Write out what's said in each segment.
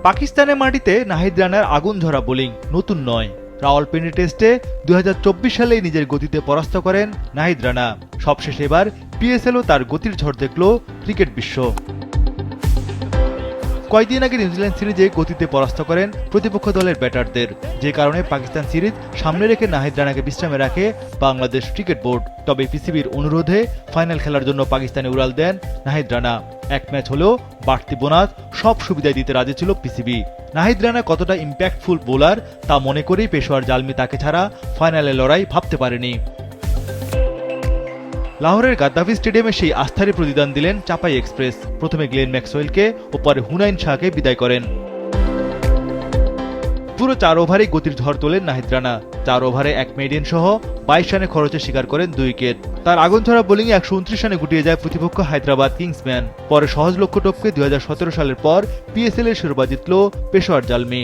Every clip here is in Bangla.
পাকিস্তানের মাটিতে নাহিদ রানার আগুন ঝরা বোলিং নতুন নয়। রাওয়ালপিন্ডি টেস্টে 2024 সালেই নিজের গতিতে পরাস্ত করেন নাহিদ রানা। সবশেষে এবার পিএসএলও তার গতির ঝড় দেখল ক্রিকেট বিশ্ব। কয়েকদিন আগে নিউজিল্যান্ড সিরিজে গতিতে পরাস্ত করেন প্রতিপক্ষ দলের ব্যাটারদের, যে কারণে পাকিস্তান সিরিজ সামনে রেখে নাহিদ রানাকে বিশ্রামে রাখে বাংলাদেশ ক্রিকেট বোর্ড। তবে পিসিবির অনুরোধে ফাইনাল খেলার জন্য পাকিস্তানে উড়াল দেন নাহিদ রানা। এক ম্যাচ হলেও বাড়তি বোনাস সব সুবিধায় দিতে রাজি ছিল পিসিবি। নাহিদ রানা কতটা ইম্প্যাক্টফুল বোলার তা মনে করেই পেশোয়ার জালমি তাকে ছাড়া ফাইনালে লড়াই ভাবতে পারেনি। লাহোরের গাদ্দাফি স্টেডিয়ামে সেই আস্থারই প্রতিদান দিলেন চাপাই এক্সপ্রেস। প্রথমে গ্লেন ম্যাক্সওয়েলকে ও পরে হুনাইন শাহকে বিদায় করেন। পুরো 4 ওভারে গতির ঝড় তোলেন নাহিদ রানা। 4 ওভারে 1 মেইডেন সহ 22 রানে খরচে শিকার করেন 2 উইকেট। তার আগুন ঝরা বোলিংয়ে 129 রানে গুটিয়ে যায় প্রতিপক্ষ হায়দ্রাবাদ কিংসম্যান। পরে সহজ লক্ষ্য টপকে 2017 সালের পর পিএসএল এর শিরোপা জিতল পেশোয়ার জালমি।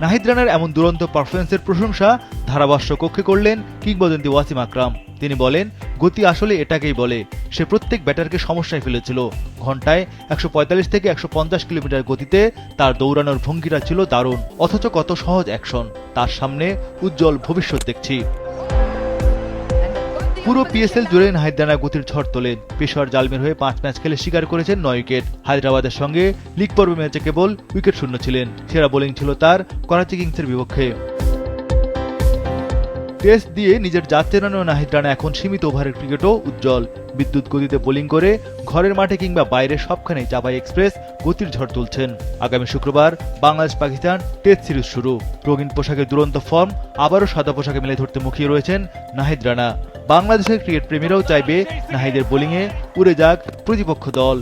নাহিদ রানার এমন দুরন্ত পারফরম্যান্সের প্রশংসা ধারাভাষ্য কক্ষে করলেন কিংবদন্তি ওয়াসিম আকরাম। তিনি বলেন, গতি আসলে এটাকেই বলে। সে প্রত্যেক ব্যাটারকে সমস্যায় ফেলেছিল। ঘন্টায় 145 থেকে 150 কিলোমিটার গতিতে তার দৌড়ানোর ভঙ্গিটা ছিল দারুণ, অথচ কত সহজ অ্যাকশন। তার সামনে উজ্জ্বল ভবিষ্যৎ দেখছি। পুরো পিএসএল জুড়ে নাহিদ রানা গতির ঝড় তোলেন। পেশোয়ার জালমির হয়ে 5 ম্যাচ খেলে শিকার করেছেন 9 উইকেট। হায়দ্রাবাদের সঙ্গে লিগ পর্ব ম্যাচে কেবল উইকেট শূন্য ছিলেন। সেরা বোলিং ছিল তার করাচি কিংসের বিপক্ষে। টেস্ট দিয়ে নিজের জাত চেনানো নাহিদ রানা এখন সীমিত ওভারের ক্রিকেটও উজ্জ্বল। বিদ্যুৎ গতিতে বোলিং করে ঘরের মাঠে কিংবা বাইরে সবখানেই চাপাই এক্সপ্রেস গতির ঝড় তুলছেন। আগামী শুক্রবার বাংলাদেশ পাকিস্তান টেস্ট সিরিজ শুরু। রঙিন পোশাকের দুরন্ত ফর্ম আবারও সাদা পোশাকে মেলে ধরতে মুখিয়ে রয়েছেন নাহিদ রানা। বাংলাদেশের ক্রিকেট প্রেমীরাও চাইবে নাহিদের বোলিংয়ে উড়ে যাক প্রতিপক্ষ দল।